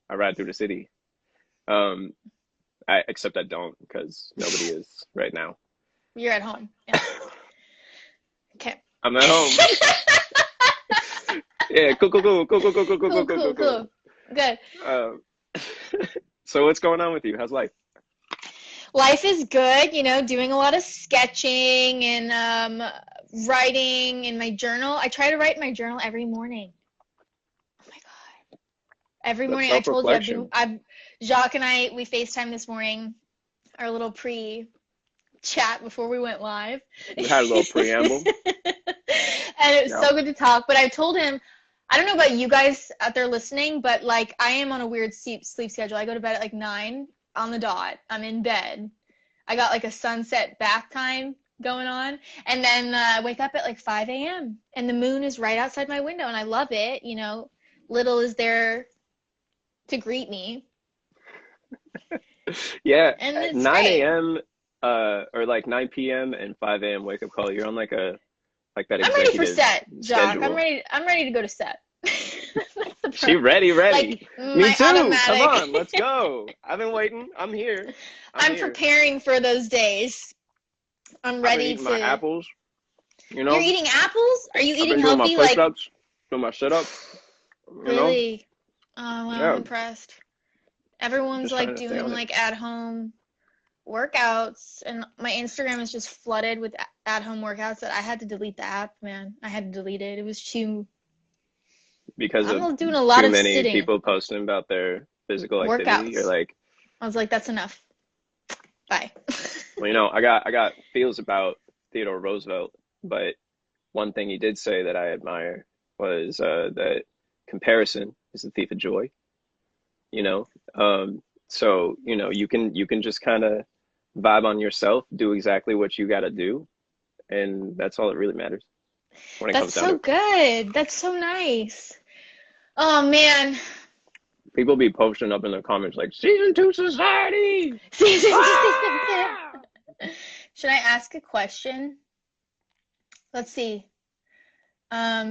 I ride through the city. Um, except I don't because nobody is right now. You're at home. Yeah. Okay. I'm at home. Yeah, cool, cool, cool, cool, cool, cool, cool, cool, Cool, cool, cool, cool, cool, cool. cool. Good. Um, so what's going on with you? How's life? Life is good, doing a lot of sketching and writing in my journal. I try to write in my journal every morning. Oh my God. Every That's morning. I told you self-reflection. Jacques and we FaceTime this morning, our little pre-chat before we went live. We had a little preamble. And it was Yeah. so good to talk. But I told him, I don't know about you guys out there listening, but like I am on a weird sleep schedule. I go to bed at like 9 on the dot. I'm in bed. I got like a sunset bath time going on. And then I wake up at like 5 a.m. and the moon is right outside my window and I love it. Little is there to greet me. Yeah, And at it's 9 great. a.m. Or like 9 p.m. and 5 a.m. wake up call. You're on like that I'm ready for executive set, Jacques. I'm schedule. ready. I'm ready to go to set. That's the She pro. ready, ready. Like Me my too. Come on, automatic. let's go. I've been waiting. I'm here. I'm I'm here. preparing for those days. I'm I've been ready eating my to. apples, you You're know. eating apples? Are you I've eating been doing my healthy? Like, push-ups, doing my sit-ups, you know. really? Oh, well, I'm Yeah, impressed. Everyone's just trying like to stay doing on it. like at home workouts, and my Instagram is just flooded with at home workouts that I had to delete the app, man. I had to delete it. It was too. Because of I'm doing a lot too of many sitting people posting about their physical activity. You're workouts. like, I was like, that's enough. Bye. well, I got feels about Theodore Roosevelt, but one thing he did say that I admire was that comparison is the thief of joy. You know, so you can just kind of vibe on yourself, do exactly what you got to do, and that's all that really matters when it That's comes down to so it. good. That's so nice. Oh man. People be posting up in the comments like season two society. Season two. Ah! Should I ask a question? Let's see.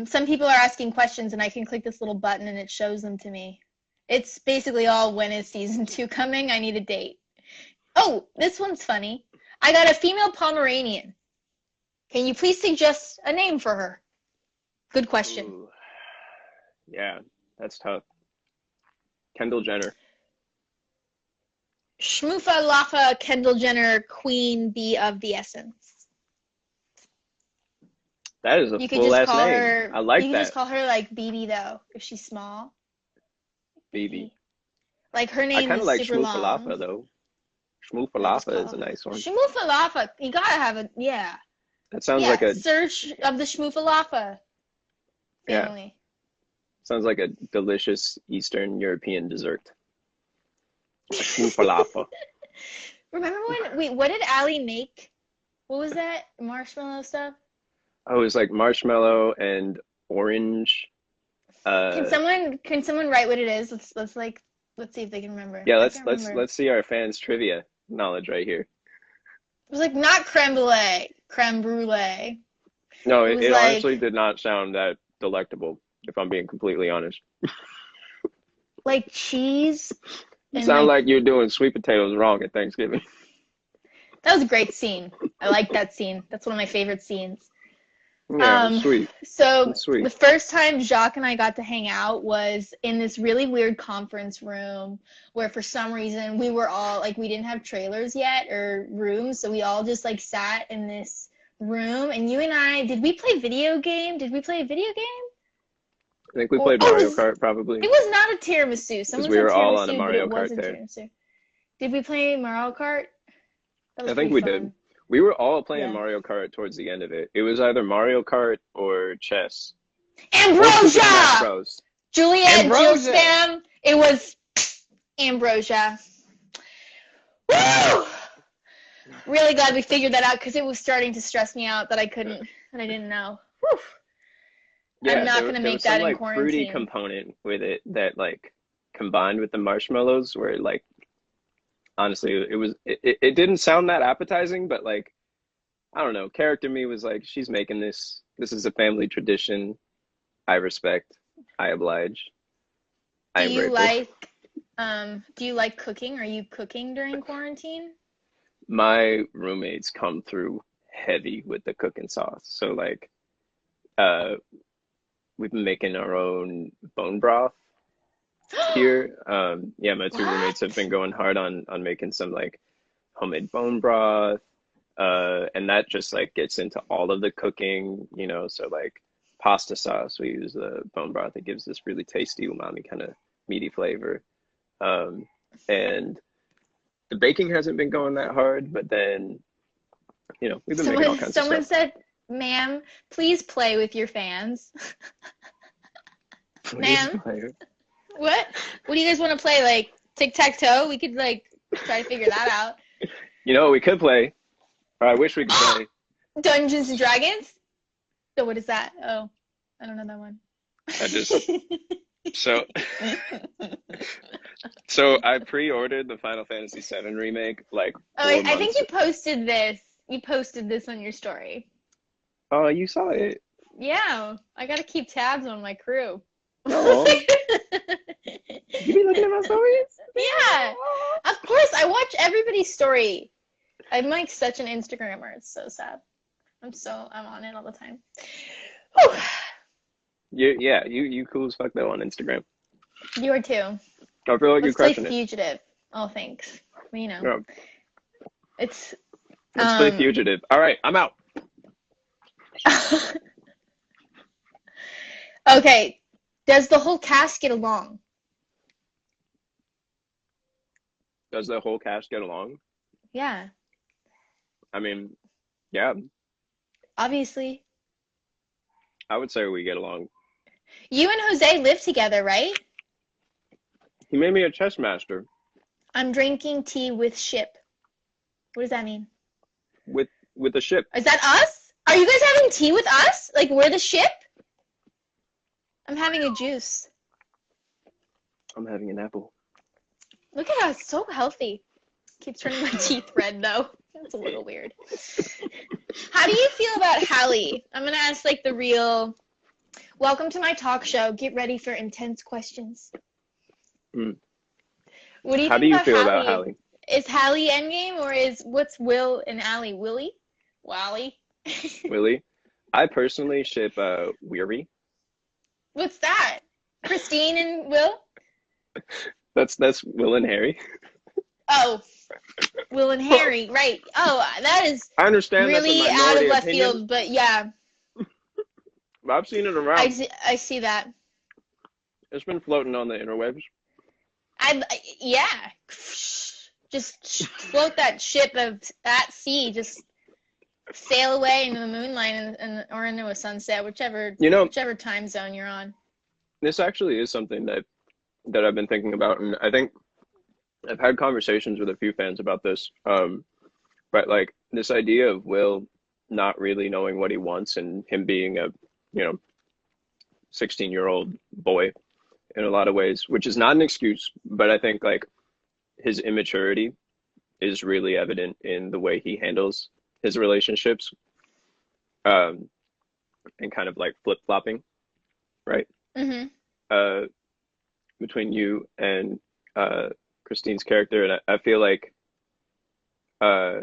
Some people are asking questions and I can click this little button and it shows them to me. It's basically all when is season two coming? I need a date. Oh, this one's funny. I got a female Pomeranian. Can you please suggest a name for her? Good question. Ooh, yeah, that's tough. Kendall Jenner. Shmoofa Lafa Kendall Jenner, Queen Bee of the Essence. That is a You could full just ass call name. her, I you like could just that. call her like BB though, if she's small. BB. BB. Like her I name kind of is like super Shmoo long. Falafel though. Shmoo Yeah, just Falafel call is a her nice one. Shmufalafa. You gotta have a yeah. That sounds like Yeah. a Search of the Shmufalafa yeah, family. sounds like a delicious Eastern European dessert. A Shmoo Falafel. Remember when what did Allie make? What was that? Marshmallow stuff? Oh, it's like marshmallow and orange. Can Uh, someone write what it is? Let's see if they can remember. yeah, I let's can't let's remember. let's see our fans' trivia knowledge right here. It was like not creme brulee, creme brulee. No, It it, was it honestly like did not sound that delectable, if I'm being completely honest. cheese You and sound like like you're doing sweet potatoes wrong at Thanksgiving. that was a great scene. I like that scene. That's one of my favorite scenes. Yeah, it's Um, sweet. so It's the sweet. first time Jacques and I got to hang out was in this really weird conference room where for some reason we were all like we didn't have trailers yet or rooms, so we all just like sat in this room and you and I did we play video game? Did we play a video game? I think we Or played Mario Kart probably it was not a tiramisu. because Someone we said were all on a tiramisu, but Mario it Kart wasn't there. tiramisu. Did we play Mario Kart? That was I think pretty we did. fun. We were all playing Yeah. Mario Kart towards the end of it. It was either Mario Kart or chess or Super Smash Ambrosia! Bros. Juliet, Jill Ambrosia! spam. It was Ambrosia. Woo! Really glad we figured that out because it was starting to stress me out that I didn't know. Whew. I'm Yeah, not there gonna there make was some that in like fruity quarantine. component with it that like combined with the marshmallows where like honestly it didn't sound that appetizing, but like I don't know, character me was like she's making this. This is a family tradition. I respect. I oblige. I Do am you grateful. like Do you like cooking? Are you cooking during quarantine? My roommates come through heavy with the cooking sauce. So like uh we've been making our own bone broth here. Yeah, my two roommates have What? been going hard on making some like homemade bone broth. And that just like gets into all of the cooking, so like pasta sauce, we use the bone broth. It gives this really tasty umami kind of meaty flavor. Um, and the baking hasn't been going that hard, but then, we've been making all kinds of Someone stuff. said, "Ma'am, please play with your fans." Please Ma'am, play. what? What do you guys want to play? Like tic-tac-toe? We could like try to figure that out. We could play, or I wish we could play. Dungeons and Dragons? So what is that? Oh, I don't know that one. I just so so I pre-ordered the Final Fantasy VII remake like Oh, four I think months. you posted this. You posted this on your story. Oh, you saw it. Yeah, I gotta keep tabs on my crew. Oh, you be looking at my stories? Yeah, of course. I watch everybody's story. I'm like such an Instagrammer. It's so sad. I'm on it all the time. Whew. You cool as fuck though on Instagram. You are too. I feel like you're Let's play crushing it. Fugitive. Oh, thanks. Well, Yeah, it's let's play um Fugitive. All right, I'm out. okay. Does the whole cast get along? Does the whole cast get along? Yeah, I mean, yeah, obviously. I would say we get along. You and Jose live together, right? He made me a chess master I'm drinking tea with ship. What does that mean? with a ship. Is that us? Are you guys having tea with us? Like we're the ship? I'm having a juice. I'm having an apple. Look at us, so healthy. Keeps turning my teeth red though. That's a little weird. How do you feel about Hallie? I'm gonna ask like the real. Welcome to my talk show. Get ready for intense questions. Mm. What do you How do think you about feel about Hallie? Hallie? Is Hallie endgame or is what's Will and Allie? Willie? Wally? Willie? I personally ship Weary. What's that? Christine and Will? That's Will and Harry. Oh, Will and Harry, right. Oh, that is I understand that's a really out of minority left opinion. field, but yeah, I've seen it around. I see that. It's been floating on the interwebs. Yeah, just float that ship of at sea, just sail away into the moonlight and or into a sunset, whichever time zone you're on. This actually is something that I've been thinking about, and I think I've had conversations with a few fans about this. But like this idea of Will not really knowing what he wants and him being a, 16-year-old boy in a lot of ways, which is not an excuse, but I think like his immaturity is really evident in the way he handles his relationships, um, and kind of like flip-flopping, right? Hmm. Uh, between you and Christine's character, and I feel like uh,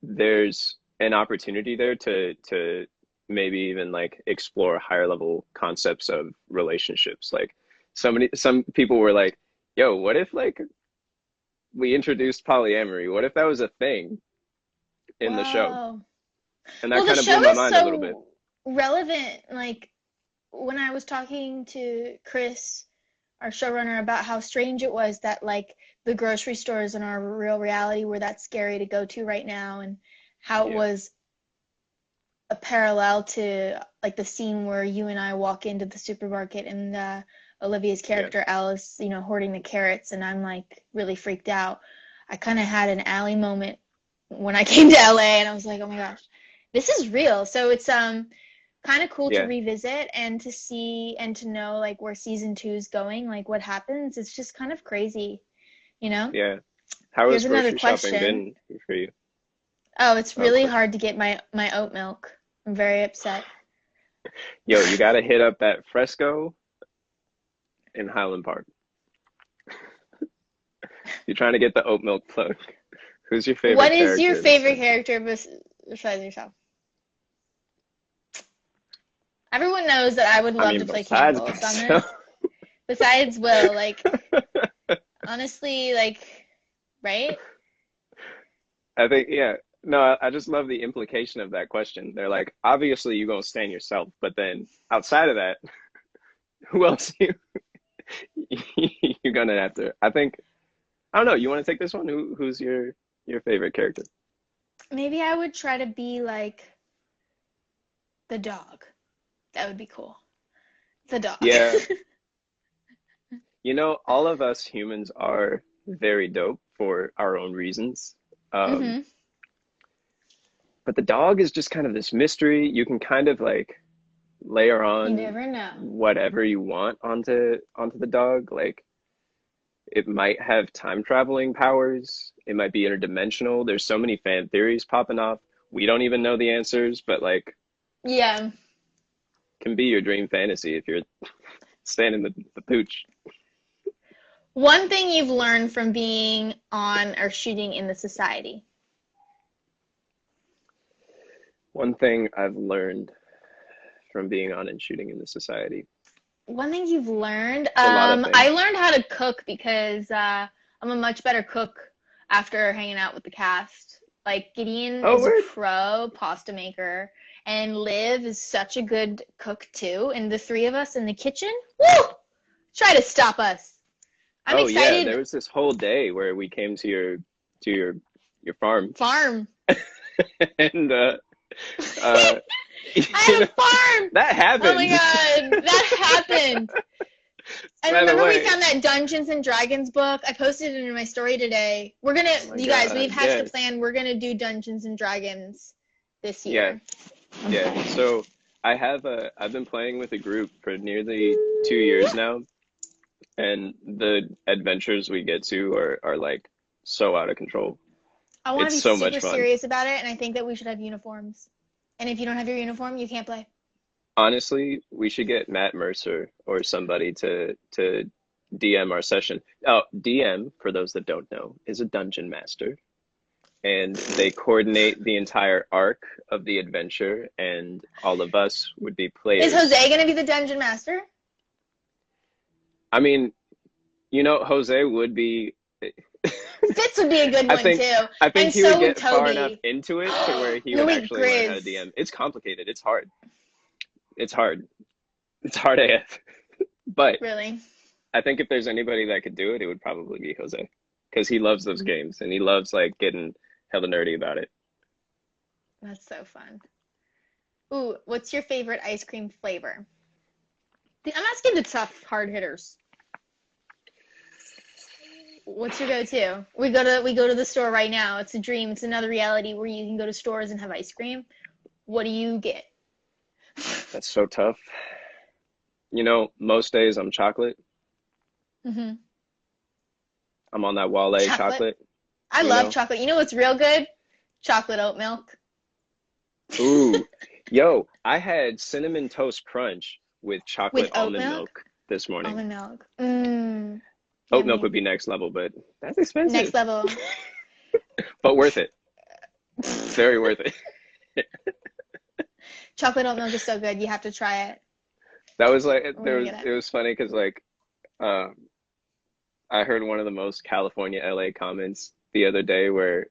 there's an opportunity there to maybe even like explore higher level concepts of relationships. Like some people were like, "Yo, what if like we introduced polyamory? What if that was a thing in the show?" Wow. And that Well, the kind of blew show my is mind a little bit. so relevant. Like when I was talking to Chris, our showrunner, about how strange it was that like the grocery stores in our real reality were that scary to go to right now, and how it Yeah, was a parallel to like the scene where you and I walk into the supermarket and Olivia's yeah. character Alice, hoarding the carrots, and I'm like really freaked out. I kind of had an Allie moment when I came to LA, and I was like, oh my gosh, this is real. So it's kind of cool to Yeah, revisit and to see and to know like where season 2 is going, like what happens. It's just kind of crazy, you know? yeah. How has Here's another grocery shopping question. been for you? Oh, it's Oh, really quick. hard to get my oat milk. I'm very upset. Yo, you gotta hit up that Fresco in Highland Park. You're trying to get the oat milk plug. Who's your What favorite is your character in this favorite game? character besides yourself? Everyone knows that I would I love mean, to play Camp besides Ghost on myself. this. Besides Will, like, honestly, like, right? I think, yeah. No, I just love the implication of that question. They're like, obviously you're gonna stand yourself, but then outside of that, who else you're gonna have to? I think I don't know. You want to take this one? Who's your favorite character? Maybe I would try to be like the dog. That would be cool. The dog. Yeah, all of us humans are very dope for our own reasons. Um, hmm but the dog is just kind of this mystery. You can kind of like layer You on never know. whatever you want onto the dog. Like it might have time traveling powers. It might be interdimensional. There's so many fan theories popping off. We don't even know the answers, but like Yeah. can be your dream fantasy if you're standing the pooch. One thing you've learned from being on or shooting in the society. One thing I've learned from being on and shooting in the society. One thing you've learned, It's a lot of I things. learned how to cook because I'm a much better cook after hanging out with the cast. Like Gideon Oh, is a word. pro pasta maker, and Liv is such a good cook too. And the three of us in the kitchen, woo, try to stop us. I'm Oh yeah, excited. there was this whole day where we came to your farm Farm. and I uh had a farm. that Oh my happened. God, that happened. And By the remember we way, found that Dungeons and Dragons book? I posted it in my story today. oh my You guys, God, we've hatched a yes. plan. We're gonna do Dungeons and Dragons this Yeah, year. yeah. So I've been playing with a group for nearly 2 years now, and the adventures we get to are like so out of control. I want to It's be so much super fun. serious about it, and I think that we should have uniforms. And if you don't have your uniform, you can't play. Honestly, we should get Matt Mercer or somebody to DM our session. Oh, DM, for those that don't know, is a dungeon master, and they coordinate the entire arc of the adventure, and all of us would be Is players. Jose gonna be the dungeon master? I mean, Jose would be. Fitz would be a good I one think too, I think and he would so would get far enough Toby. into it to where he would Louis actually learn how to Grizz. DM. It's complicated. It's hard. It's hard. It's hard AF. But Really? I think if there's anybody that could do it, it would probably be Jose because he loves those games and he loves like getting hella nerdy about it. That's so fun. Ooh, what's your favorite ice cream flavor? I'm asking the tough hard hitters. What's your go-to? We go to the store right now. It's a dream. It's another reality where you can go to stores and have ice cream. What do you get? That's so tough. Most days I'm chocolate. hmm I'm on that Wale Chocolate. chocolate, I you love know? chocolate. You know what's real good? Chocolate oat milk. Ooh, yo, I had cinnamon toast crunch with With chocolate oat almond milk? milk this morning. Almond milk. Mmm. Oat milk Yummy. would be next level, but that's Next expensive, level. but worth it. Very worth it. Chocolate oat milk is so good. You have to try it. That was like We're gonna get it it. was funny because like uh, I heard one of the most California LA comments the other day where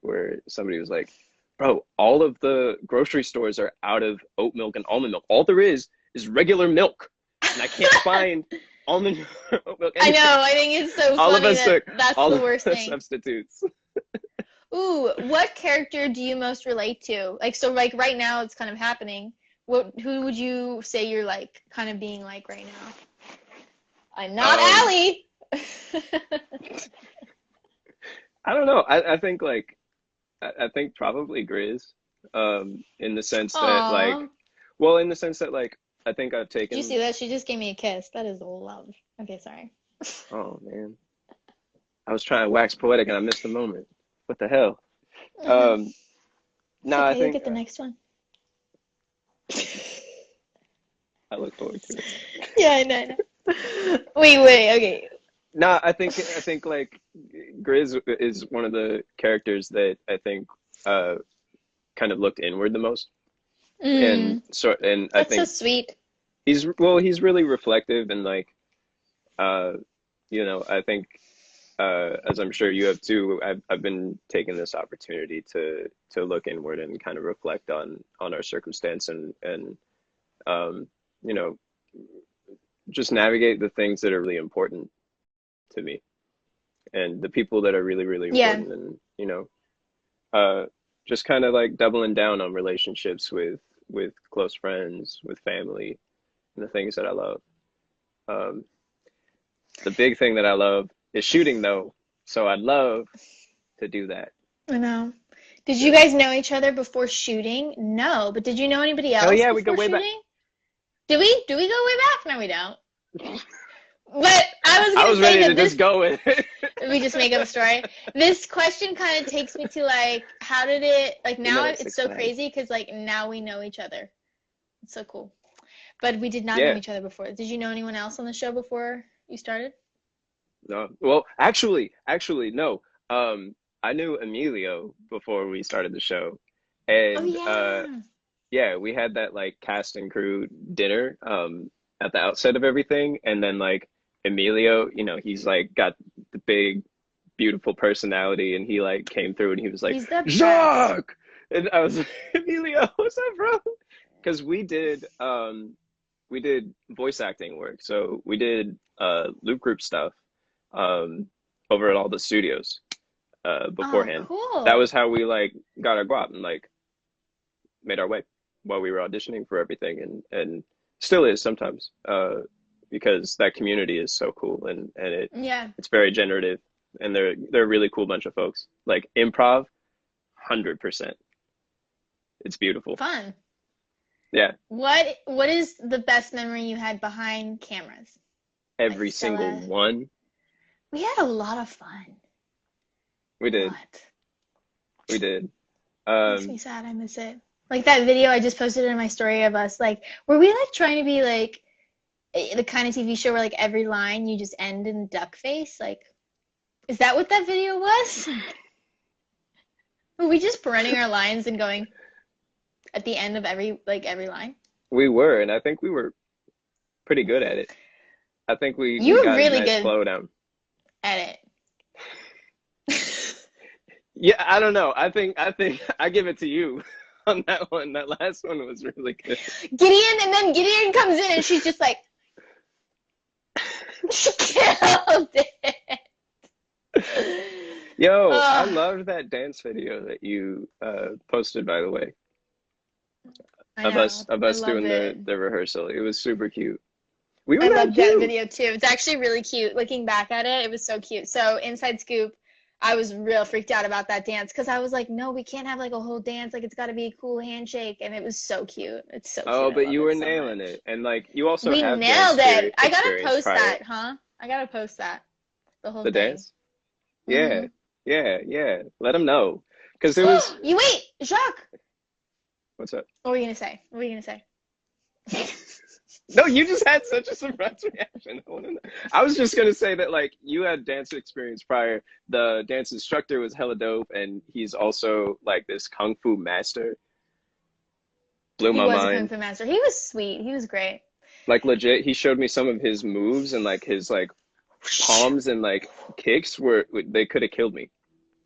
somebody was like, "Bro, all of the grocery stores are out of oat milk and almond milk. All there is regular milk, and I can't find almond oat milk I anywhere." know. I think it's so All of funny us that took that's all the of worst the thing. substitutes. Ooh, what character do you most relate to? Like, so like right now it's kind of happening. Who would you say you're like kind of being like right now? I'm not Um, Allie. I don't know. I think probably Grizz, in the sense that Aw. like, well, in the sense that like, I think I've Did you taken. see that? She just gave me a kiss. That is love. Okay, sorry. Oh man, I was trying to wax poetic and I missed the moment. What the hell? hmm Um, It's no, I okay. You'll think get the next one. I look forward to it. Yeah, I know. I know. Wait. Okay. No, I think like Grizz is one of the characters that I think uh kind of looked inward the most. And Mm, I that's so think sweet. he's really reflective and like uh I think as I'm sure you have too, I've been taking this opportunity to look inward and kind of reflect on our circumstance and um you know just navigate the things that are really important to me and the people that are really, really Yeah. important, and uh just kind of like doubling down on relationships with close friends, with family, and the things that I love. um the big thing that I love is shooting though, so I'd love to do that. I know. Did you Yeah. guys know each other before shooting? No, but did you know anybody Hell else yeah, we go before way back. shooting? Do we? Do we go way back? No, we don't. But I was I gonna was say ready to that just this, go with it. we just make up a story. This question kind of takes me to like, how did it, like We met now at it's Six so Flags. crazy because like now we know each other. It's so cool. But we did not know Yeah. each other before. Did you know anyone else on the show before you started? No. Well, actually, no. I knew Emilio before we started the show, Oh and yeah. yeah, we had that like cast and crew dinner at the outset of everything, and then like Emilio, he's like got the big, beautiful personality, and he like came through, and he was like He's the best. Jacques, and I was like, Emilio, what's up, bro? Because we did voice acting work, so we did loop group stuff um over at all the studios Oh, beforehand. That cool. was how we like got our guap and like made our way while we were auditioning for everything, and still is sometimes because that community is so cool, and Yeah. it's very generative, and they're a really cool bunch of folks. Like improv, 100%. It's beautiful. Fun. Yeah, What is the best memory you had behind cameras? Like every single Stella. one. We had a lot of fun. We A did. lot. We did. Makes me Um, sad. I miss it. Like that video I just posted in my story of us. Like, were we like trying to be like the kind of TV show where like every line you just end in duck face? Like, is that what that video was? Were we just running our lines and going at the end of every line? we were, and I think we were pretty good at it. I think we You were got a really nice good flow down. at it. Yeah, I don't know. I think I give it to you on that one. That last one was really good. Gideon, and then Gideon comes in and she's just like, she killed it. Yo, I Oh, loved that dance video that you posted, by the way, I of know. of I us love doing it. the rehearsal. It was super cute. We were I that loved that cute. video too. It's actually really cute. Looking back at it, it was so cute. So, inside scoop, I was real freaked out about that dance because I was like, no, we can't have like a whole dance. Like, it's got to be a cool handshake. And it was so cute. It's so Oh, cute. I but love you it were so nailing much. it, and like you also We have dance nailed it. I gotta experience post prior. that, huh? I gotta post that. The whole The thing. dance. Mm-hmm. Yeah, yeah. Let them know, because it was. You wait, Jacques. What's up? What were you gonna say? What were you gonna say? No, you just had such a surprise reaction. I was just gonna say that like you had dance experience prior. The dance instructor was hella dope, and he's also like this kung fu master. Blew He my was a kung mind. fu master. He was sweet. He was great. Like legit, he showed me some of his moves, and like his like palms and like kicks were they could have killed me.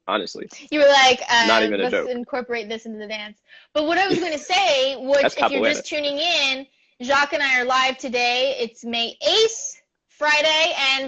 Honestly, You were like, not even a let's joke. incorporate this into the dance. But what I was going to say, which That's if you're capoeira. just tuning in, Jacques and I are live today. It's May 8th, Friday, and